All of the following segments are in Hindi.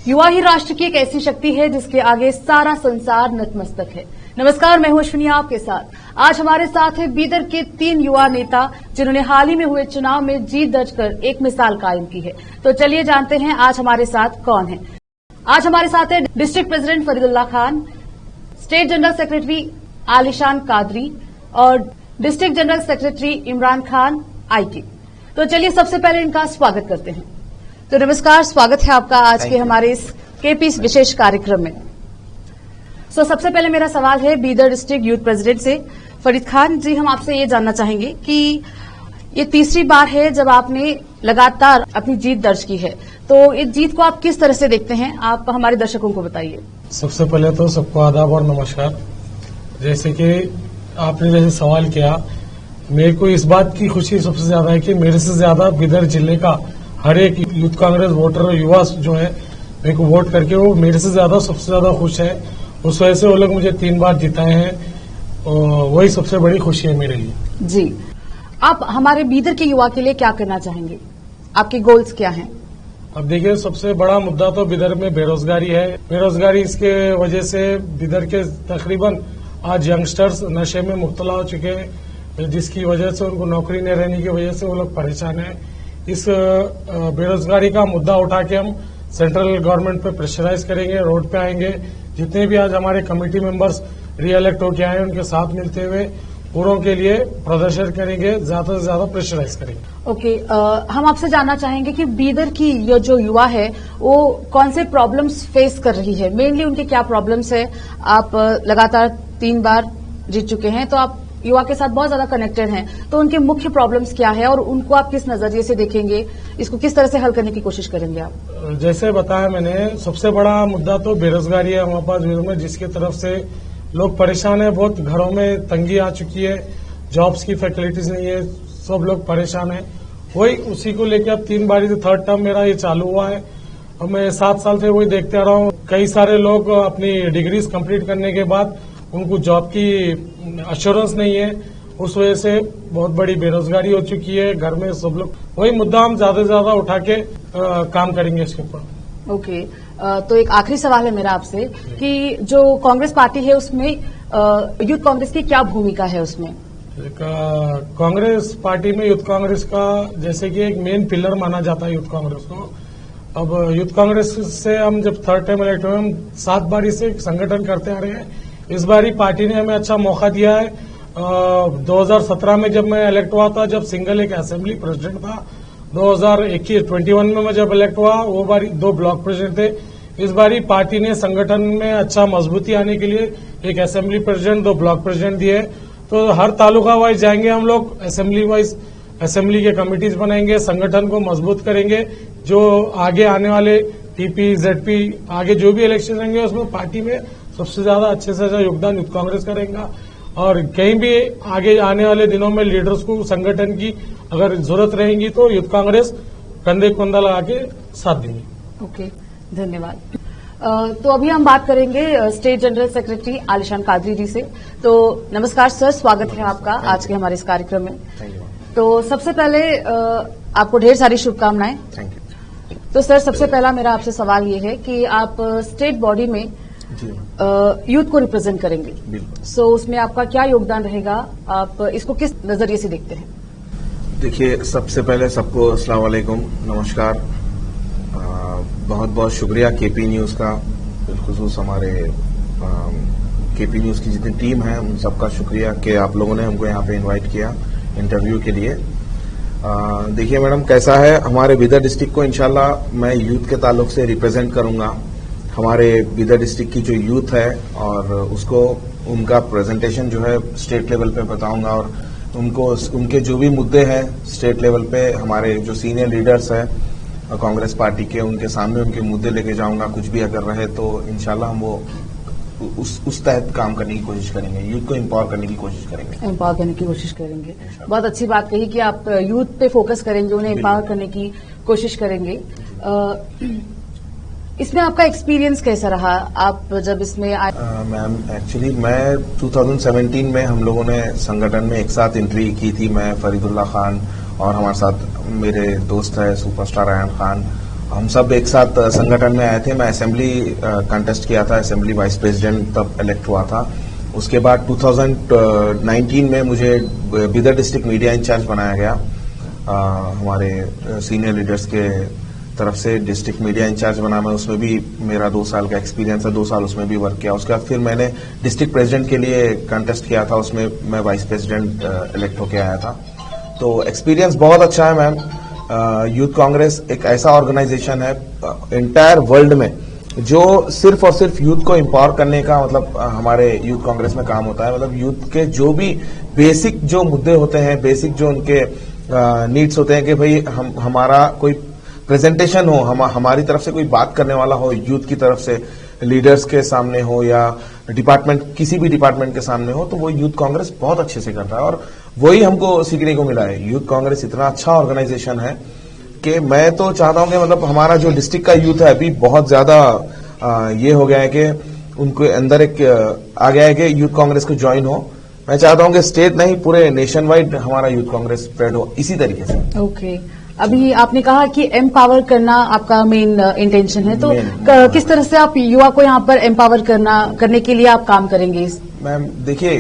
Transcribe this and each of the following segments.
युवा ही राष्ट्र की एक ऐसी शक्ति है जिसके आगे सारा संसार नतमस्तक है। नमस्कार, मैं हूं अश्विनी आपके साथ। आज हमारे साथ है बीदर के 3 युवा नेता जिन्होंने हाल ही में हुए चुनाव में जीत दर्ज कर एक मिसाल कायम की है। तो चलिए जानते हैं आज हमारे साथ कौन है। आज हमारे साथ है district president Faridullah Khan, state general secretary आलिशान कादरी और district general secretary Imran Khan IT. तो चलिए सबसे पहले इनका स्वागत करते हैं। तो नमस्कार, स्वागत है आपका आज के हमारे इस केपी विशेष कार्यक्रम में। सबसे पहले मेरा सवाल है बीदर डिस्ट्रिक्ट यूथ प्रेसिडेंट से फरीद खान जी, हम आपसे ये जानना चाहेंगे कि ये तीसरी बार है जब आपने लगातार अपनी जीत दर्ज की है, तो इस जीत को आप किस तरह से देखते हैं, आप हमारे दर्शकों को बताइए। सबसे पहले तो सबको आदाब और नमस्कार। जैसे कि आपने जैसे सवाल किया, मेरे को इस बात की खुशी सबसे ज्यादा है कि मेरे से ज्यादा बीदर जिले का हर एक यूथ कांग्रेस वोटर युवा जो है मेरे को वोट करके वो मेरे से ज्यादा सबसे ज्यादा खुश है। उस वजह से वो लोग मुझे 3 बार जिताए हैं और वही सबसे बड़ी खुशी है मेरे लिए। जी, आप हमारे बीदर के युवा के लिए क्या करना चाहेंगे, आपके गोल्स क्या हैं? अब देखिए, सबसे बड़ा मुद्दा तो बीदर में बेरोजगारी है। बेरोजगारी इसके वजह से बीदर के तकरीबन आज यंगस्टर्स नशे में मुब्तला हो चुके हैं, जिसकी वजह से उनको नौकरी न रहने की वजह से वो लोग परेशान हैं। इस बेरोजगारी का मुद्दा उठा के हम सेंट्रल गवर्नमेंट पे प्रेशराइज करेंगे, रोड पे आएंगे। जितने भी आज हमारे कमेटी मेंबर्स रीइलेक्ट होके आए उनके साथ मिलते हुए पूरों के लिए प्रदर्शन करेंगे, ज्यादा से ज्यादा प्रेशराइज करेंगे। ओके, हम आपसे जानना चाहेंगे कि बीदर की ये जो युवा है वो कौन से प्रॉब्लम्स फेस कर रही है, मेनली उनके क्या प्रॉब्लम्स है। आप लगातार 3 बार जीत चुके हैं, तो आप युवा के साथ बहुत ज्यादा कनेक्टेड हैं, तो उनके मुख्य प्रॉब्लम्स क्या है और उनको आप किस नजरिए से देखेंगे, इसको किस तरह से हल करने की कोशिश करेंगे आप? जैसे बताया मैंने, सबसे बड़ा मुद्दा तो बेरोजगारी है हमारे पास बीदर में, जिसकी तरफ से लोग परेशान है। बहुत घरों में तंगी आ चुकी है, जॉब्स की फैसिलिटीज नहीं है, सब लोग परेशान है। वही उसी को लेकर अब 3 बारी से 3rd टर्म मेरा ये चालू हुआ है और मैं 7 साल से वही देखते आ रहा हूँ। कई सारे लोग अपनी डिग्रीज कंप्लीट करने के बाद उनको जॉब की अश्योरेंस नहीं है, उस वजह से बहुत बड़ी बेरोजगारी हो चुकी है। घर में सब लोग, वही मुद्दा हम ज्यादा से ज्यादा उठा के काम करेंगे इसके ऊपर। ओके, तो एक आखिरी सवाल है मेरा आपसे कि जो कांग्रेस पार्टी है उसमें यूथ कांग्रेस की क्या भूमिका है उसमें? कांग्रेस पार्टी में यूथ कांग्रेस का जैसे कि एक मेन पिलर माना जाता है यूथ कांग्रेस को। अब यूथ कांग्रेस से हम जब 3rd टाइम इलेक्ट हुए, हम 7 बारी से संगठन करते आ रहे हैं। इस बारी पार्टी ने हमें अच्छा मौका दिया है। 2017 में जब मैं इलेक्ट हुआ था, जब सिंगल एक असेंबली प्रेसिडेंट था, 2021 में मैं जब इलेक्ट हुआ वो बारी 2 ब्लॉक प्रेसिडेंट थे। इस बारी पार्टी ने संगठन में अच्छा मजबूती आने के लिए एक असेंबली प्रेसिडेंट, 2 ब्लॉक प्रेसिडेंट दिए। तो हर तालुका वाइज जाएंगे हम लोग, असेंबली वाइज असेंबली के कमिटीज बनाएंगे, संगठन को मजबूत करेंगे। जो आगे आने वाले टीपी जेडपी आगे जो भी इलेक्शन रहेंगे उसमें पार्टी में सबसे ज्यादा अच्छे से अच्छा योगदान यूथ कांग्रेस करेगा। और कहीं भी आगे आने वाले दिनों में लीडर्स को संगठन की अगर जरूरत रहेगी तो यूथ कांग्रेस कंधे कंधा लगा के साथ देंगे। ओके, धन्यवाद। तो अभी हम बात करेंगे स्टेट जनरल सेक्रेटरी आलिशान कादरी जी से। तो नमस्कार सर, स्वागत है आपका आज के हमारे इस कार्यक्रम में। तो सबसे पहले आपको ढेर सारी शुभकामनाएं। Thank you. तो सर, सबसे पहला मेरा आपसे सवाल ये है कि आप स्टेट बॉडी में यूथ को रिप्रेजेंट करेंगे, सो उसमें आपका क्या योगदान रहेगा, आप इसको किस नजरिए से देखते हैं? देखिए, सबसे पहले सबको अस्सलाम वालेकुम, नमस्कार। बहुत बहुत शुक्रिया केपी न्यूज का, बिलखुसूस हमारे केपी न्यूज की जितनी टीम है उन सबका शुक्रिया कि आप लोगों ने हमको यहाँ पे इनवाइट किया इंटरव्यू के लिए। देखिए मैडम, कैसा है, हमारे बीदर डिस्ट्रिक्ट को इंशाल्लाह मैं यूथ के ताल्लुक से रिप्रेजेंट करूंगा। हमारे बीदर डिस्ट्रिक्ट की जो यूथ है और उसको उनका प्रेजेंटेशन जो है स्टेट लेवल पे बताऊंगा और उनको उनके जो भी मुद्दे हैं स्टेट लेवल पे हमारे जो सीनियर लीडर्स हैं कांग्रेस पार्टी के, उनके सामने उनके मुद्दे लेके जाऊंगा। कुछ भी अगर रहे तो इंशाल्लाह हम वो उस तहत काम करने की कोशिश करेंगे, यूथ को एम्पावर करने की कोशिश करेंगे। एम्पावर करने की कोशिश करेंगे, बहुत अच्छी बात कही कि आप यूथ पे फोकस करेंगे, उन्हें एम्पावर करने की कोशिश करेंगे। इसमें आपका एक्सपीरियंस कैसा रहा, आप जब इसमें आए? मैम, एक्चुअली मैं 2017 में हम लोगों ने संगठन में एक साथ एंट्री की थी। मैं फरीदुल्ला खान और हमारे साथ मेरे दोस्त है सुपरस्टार अयान खान हम सब एक साथ संगठन में आए थे। मैं असेंबली कंटेस्ट किया था, असेंबली वाइस प्रेसिडेंट तब इलेक्ट हुआ था। उसके बाद 2019 में मुझे बीदर डिस्ट्रिक्ट मीडिया इंचार्ज बनाया गया। हमारे सीनियर लीडर्स के तरफ से डिस्ट्रिक्ट मीडिया इंचार्ज बना मैं, उसमें भी मेरा 2 साल का एक्सपीरियंस है, 2 साल उसमें भी वर्क किया। उसके बाद फिर मैंने डिस्ट्रिक्ट प्रेसिडेंट के लिए कंटेस्ट किया था, उसमें मैं वाइस प्रेसिडेंट इलेक्ट होके आया था। तो एक्सपीरियंस बहुत अच्छा है मैम। यूथ कांग्रेस एक ऐसा ऑर्गेनाइजेशन है एंटायर वर्ल्ड में जो सिर्फ और सिर्फ यूथ को एम्पावर करने का मतलब हमारे यूथ कांग्रेस में काम होता है। मतलब यूथ के जो भी बेसिक जो मुद्दे होते हैं, बेसिक जो उनके नीड्स होते हैं कि भाई हमारा कोई प्रेजेंटेशन हो, हमारी तरफ से कोई बात करने वाला हो, यूथ की तरफ से लीडर्स के सामने हो या डिपार्टमेंट किसी भी डिपार्टमेंट के सामने हो, तो वो यूथ कांग्रेस बहुत अच्छे से करता है। और वही हमको सीखने को मिला है। यूथ कांग्रेस इतना अच्छा ऑर्गेनाइजेशन है कि मैं तो चाहता हूं कि मतलब हमारा जो डिस्ट्रिक्ट का यूथ है अभी बहुत ज्यादा ये हो गया है कि उनके अंदर एक आ गया है कि यूथ कांग्रेस को ज्वाइन हो। मैं चाहता हूं कि स्टेट नहीं पूरे नेशन वाइड हमारा यूथ कांग्रेस स्प्रेड हो इसी तरीके से। ओके, अभी आपने कहा कि एम्पावर करना आपका मेन इंटेंशन है, तो किस तरह से आप युवा को यहाँ पर एम्पावर करने के लिए आप काम करेंगे? मैम देखिए,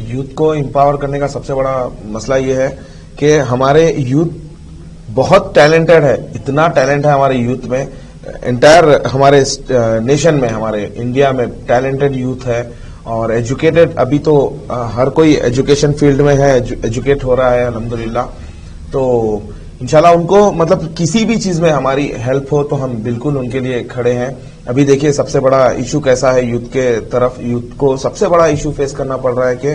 यूथ को एम्पावर करने का सबसे बड़ा मसला ये है कि हमारे यूथ बहुत टैलेंटेड है, इतना टैलेंट है हमारे यूथ में, एंटायर हमारे नेशन में, हमारे इंडिया में टैलेंटेड यूथ है और एजुकेटेड। अभी तो हर कोई एजुकेशन फील्ड में है, एजुकेट हो रहा है अल्हम्दुलिल्लाह। तो इंशाल्लाह उनको मतलब किसी भी चीज में हमारी हेल्प हो तो हम बिल्कुल उनके लिए खड़े हैं। अभी देखिए सबसे बड़ा इशू कैसा है यूथ के तरफ, यूथ को सबसे बड़ा इशू फेस करना पड़ रहा है कि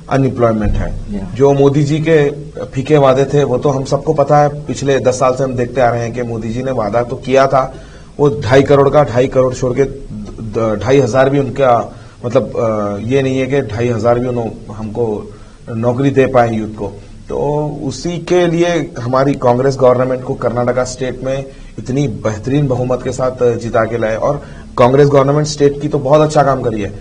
अनएम्प्लॉयमेंट है। जो मोदी जी के फीके वादे थे वो तो हम सबको पता है, पिछले 10 साल से हम देखते आ रहे हैं कि मोदी जी ने वादा तो किया था, वो 2.5 करोड़ का 2.5 करोड़ छोड़ के 2,500 भी उनका मतलब ये नहीं है कि 2,500 भी उन्होंने हमको नौकरी दे पाए यूथ को। तो उसी के लिए हमारी कांग्रेस गवर्नमेंट को कर्नाटका स्टेट में इतनी बेहतरीन बहुमत के साथ जिता के लाए और कांग्रेस गवर्नमेंट स्टेट की तो बहुत अच्छा काम करी है।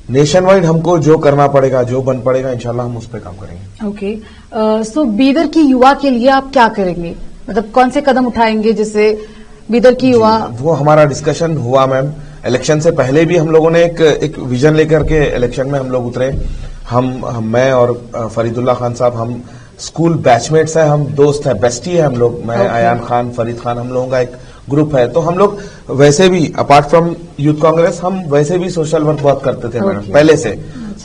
नेशन वाइड हमको जो करना पड़ेगा, जो बन पड़ेगा, इंशाल्लाह हम उस पर काम करेंगे। ओके, सो बीदर की युवा के लिए आप क्या करेंगे, मतलब कौन से कदम उठाएंगे जिससे बीदर की युवा? वो हमारा डिस्कशन हुआ मैम, इलेक्शन से पहले भी हम लोगों ने एक विजन लेकर के इलेक्शन में हम लोग उतरे। मैं और फरीदुल्लाह खान साहब, हम स्कूल बैचमेट्स हैं, हम दोस्त हैं, बेस्टी है हम लोग। मैं अयान खान, फरीद खान, हम लोगों का एक ग्रुप है। तो हम लोग वैसे भी अपार्ट फ्रॉम यूथ कांग्रेस हम वैसे भी सोशल वर्क बहुत करते थे मैडम पहले से।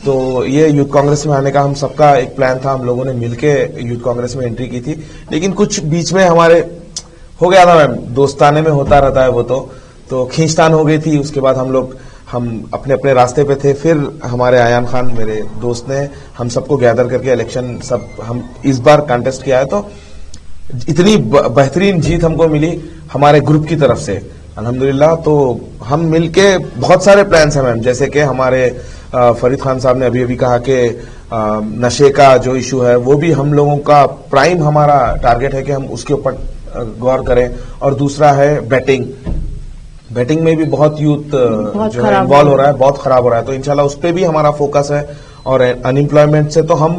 तो ये यूथ कांग्रेस में आने का हम सबका एक प्लान था, हम लोगों ने मिलके यूथ कांग्रेस में एंट्री की थी। लेकिन कुछ बीच में हमारे हो गया था मैम, दोस्ताने में होता रहता है वो, तो खींचतान हो गई थी। उसके बाद हम अपने अपने रास्ते पे थे। फिर हमारे अयान खान मेरे दोस्त ने हम सबको गैदर करके इलेक्शन सब हम इस बार कंटेस्ट किया है, तो इतनी बेहतरीन जीत हमको मिली हमारे ग्रुप की तरफ से अल्हम्दुलिल्लाह। तो हम मिलके बहुत सारे प्लान्स हैं मैम, जैसे कि हमारे फरीद खान साहब ने अभी कहा कि नशे का जो इशू है वो भी हम लोगों का प्राइम हमारा टारगेट है कि हम उसके ऊपर गौर करें। और दूसरा है बैटिंग में भी बहुत यूथ जो है इन्वॉल्व हो रहा है, बहुत खराब हो रहा है। तो इंशाल्लाह उस पर भी हमारा फोकस है। और अनएम्प्लॉयमेंट से तो हम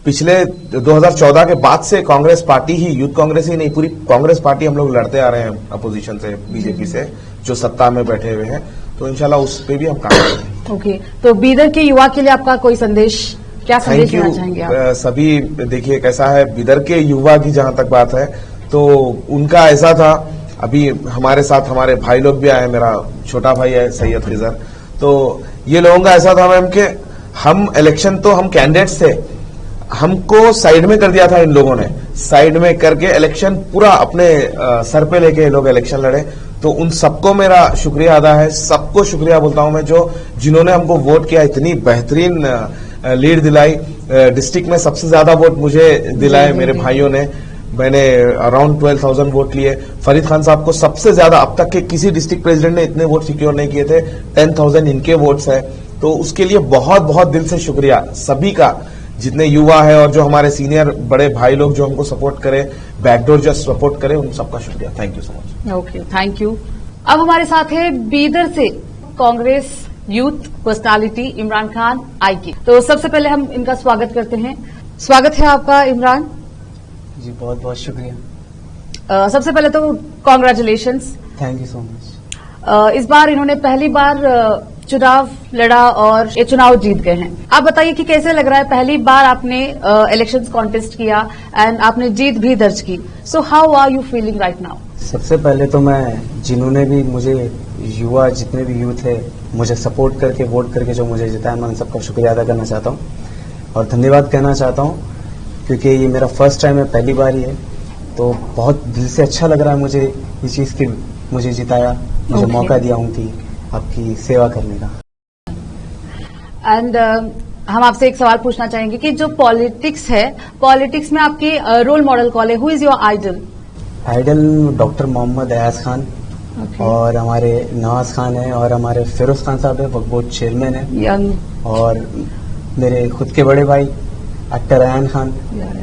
पिछले 2014 के बाद से कांग्रेस पार्टी ही, यूथ कांग्रेस ही नहीं, पूरी कांग्रेस पार्टी हम लोग लड़ते आ रहे हैं अपोजिशन से, बीजेपी से जो सत्ता में बैठे हुए हैं। तो इंशाल्लाह उस पर भी हम काम करेंगे। ओके, तो बीदर के युवा के लिए आपका कोई संदेश, क्या संदेश देना चाहेंगे आप? सभी देखिए कैसा है, बीदर के युवा की जहां तक बात है तो उनका ऐसा था, अभी हमारे साथ हमारे भाई लोग भी आए, मेरा छोटा भाई है सैयद खिजर। तो ये लोगों का ऐसा था मैम कि हम इलेक्शन तो हम कैंडिडेट्स थे, हमको साइड में कर दिया था इन लोगों ने, साइड में करके इलेक्शन पूरा अपने सर पे लेके लोग इलेक्शन लड़े। तो उन सबको मेरा शुक्रिया अदा है, सबको शुक्रिया बोलता हूं मैं, जो जिन्होंने हमको वोट किया, इतनी बेहतरीन लीड दिलाई। डिस्ट्रिक्ट में सबसे ज्यादा वोट मुझे दिलाए मेरे भाइयों ने, मैंने अराउंड 12,000 वोट लिए। फरीद खान साहब को सबसे ज्यादा, अब तक के किसी डिस्ट्रिक्ट प्रेसिडेंट ने इतने वोट सिक्योर नहीं किए थे, 10,000 इनके वोट्स है। तो उसके लिए बहुत बहुत दिल से शुक्रिया सभी का, जितने युवा है और जो हमारे सीनियर बड़े भाई लोग जो हमको सपोर्ट करे, बैकडोर जो सपोर्ट करे, उन सबका शुक्रिया। Thank you so much. Okay, thank you. अब हमारे साथ है बीदर से कांग्रेस यूथ पर्सनालिटी इमरान खान आईके। तो सबसे पहले हम इनका स्वागत करते हैं। स्वागत है आपका इमरान जी, बहुत बहुत शुक्रिया। सबसे पहले तो congratulations, thank you so much. इस बार इन्होंने पहली बार चुनाव लड़ा और ये चुनाव जीत गए हैं। आप बताइए कि कैसे लग रहा है, पहली बार आपने इलेक्शंस कॉन्टेस्ट किया एंड आपने जीत भी दर्ज की। So how are you feeling right now? सबसे पहले तो मैं जिन्होंने भी मुझे युवा जितने भी यूथ है मुझे सपोर्ट करके वोट करके जो मुझे जिताया, मैं उन सबका शुक्रिया अदा करना चाहता हूँ और धन्यवाद कहना चाहता हूँ, क्योंकि ये मेरा फर्स्ट टाइम है, पहली बार ही है, तो बहुत दिल से अच्छा लग रहा है मुझे इस चीज़ की मुझे जिताया, मुझे मौका दिया उनकी आपकी सेवा करने का। एंड हम आपसे एक सवाल पूछना चाहेंगे कि जो पॉलिटिक्स है, पॉलिटिक्स में आपके रोल मॉडल कौन है? Who is your idol? Idol doctor Mohammad Ayaz Khan और हमारे नवाज खान है और हमारे फिरोज खान साहब है, वक्फ बोर्ड चेयरमैन है, यंग, और मेरे खुद के बड़े भाई एक्टर अयान खान,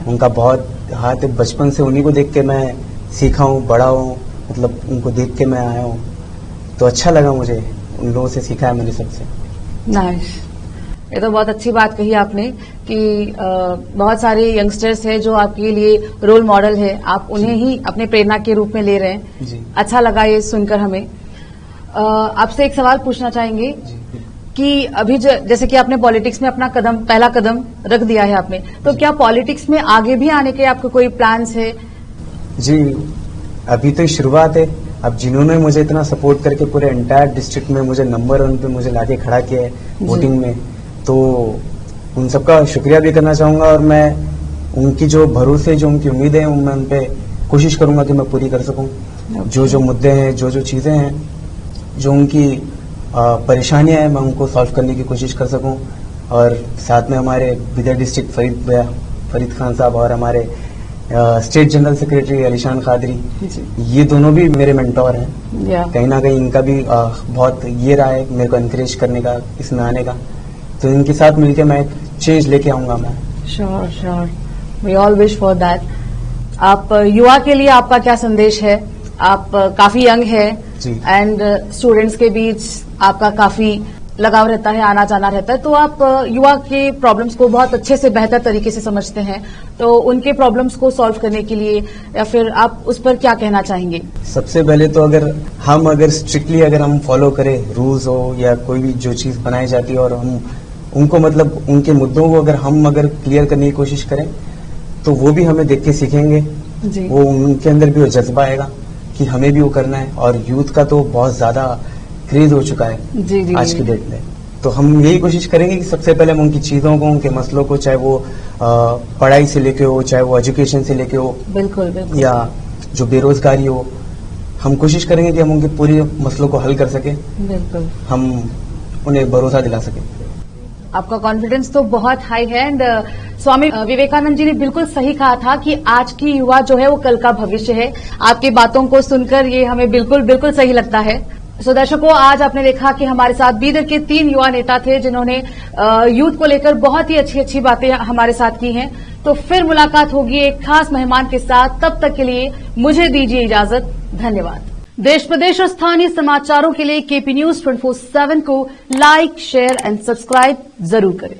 उनका बहुत हाथ है, बचपन से उन्हीं को देख के मैं सीखा हूँ, बड़ा हूँ, मतलब उनको देख के मैं आया हूँ, तो अच्छा लगा मुझे, उन लोगों से सीखा है मैंने सबसे। नाइस, ये तो बहुत अच्छी बात कही आपने कि बहुत सारे यंगस्टर्स हैं जो आपके लिए रोल मॉडल है, आप उन्हें ही अपने प्रेरणा के रूप में ले रहे हैं जी। अच्छा लगा ये सुनकर हमें। आपसे एक सवाल पूछना चाहेंगे कि अभी जैसे कि आपने पॉलिटिक्स में अपना पहला कदम रख दिया है आपने, तो क्या पॉलिटिक्स में आगे भी आने के आपके कोई प्लान्स है? जी, अभी तो शुरुआत है। अब जिन्होंने मुझे इतना सपोर्ट करके पूरे एंटायर डिस्ट्रिक्ट में मुझे नंबर 1 पे मुझे लाके खड़ा किया है वोटिंग में, तो उन सबका शुक्रिया भी करना चाहूंगा और मैं उनकी जो भरोसे, जो उनकी उम्मीदें हैं, मैं उन पे कोशिश करूंगा कि मैं पूरी कर सकूं। जो जो मुद्दे हैं, जो जो चीजें हैं, जो उनकी परेशानियां हैं, मैं उनको सॉल्व करने की कोशिश कर सकूं। और साथ में हमारे बिदर डिस्ट्रिक्ट फरीद खान साहब और हमारे स्टेट जनरल सेक्रेटरी अलीशान कादरी, ये दोनों भी मेरे मेंटोर हैं। कहीं ना कहीं इनका भी बहुत ये रहा है मेरे को एनकरेज करने का, इसमें आने का, तो इनके साथ मिलकर मैं एक चेंज लेके आऊंगा मैं। Sure, we all wish for that. आप युवा के लिए आपका क्या संदेश है? आप काफी यंग है एंड स्टूडेंट्स के बीच आपका काफी लगाव रहता है, आना जाना रहता है, तो आप युवा के प्रॉब्लम्स को बहुत अच्छे से बेहतर तरीके से समझते हैं, तो उनके प्रॉब्लम्स को सॉल्व करने के लिए या फिर आप उस पर क्या कहना चाहेंगे? सबसे पहले तो अगर स्ट्रिक्टली अगर हम फॉलो करें रूल्स हो या कोई भी जो चीज बनाई जाती है और हम उनको मतलब उनके मुद्दों को अगर क्लियर करने की कोशिश करें, तो वो भी हमें देख के सीखेंगे जी। वो उनके अंदर भी वो जज्बा आएगा कि हमें भी वो करना है। और यूथ का तो बहुत ज्यादा क्रेज हो चुका है जी, आज की डेट में, तो हम यही कोशिश करेंगे कि सबसे पहले हम उनकी चीजों को, उनके मसलों को, चाहे वो पढ़ाई से लेके हो, चाहे वो एजुकेशन से लेके हो, बिल्कुल या जो बेरोजगारी हो, हम कोशिश करेंगे कि हम उनके पूरे मसलों को हल कर सके, बिल्कुल, हम उन्हें भरोसा दिला सके। आपका कॉन्फिडेंस तो बहुत हाई है एंड स्वामी विवेकानंद जी ने बिल्कुल सही कहा था कि आज की युवा जो है वो कल का भविष्य है। आपकी बातों को सुनकर ये हमें बिल्कुल सही लगता है। सो दर्शकों, आज आपने देखा कि हमारे साथ बीदर के 3 युवा नेता थे जिन्होंने यूथ को लेकर बहुत ही अच्छी बातें हमारे साथ की हैं। तो फिर मुलाकात होगी एक खास मेहमान के साथ, तब तक के लिए मुझे दीजिए इजाजत। धन्यवाद। देश प्रदेश और स्थानीय समाचारों के लिए केपी न्यूज 24/7 को लाइक, शेयर एंड सब्सक्राइब जरूर करें।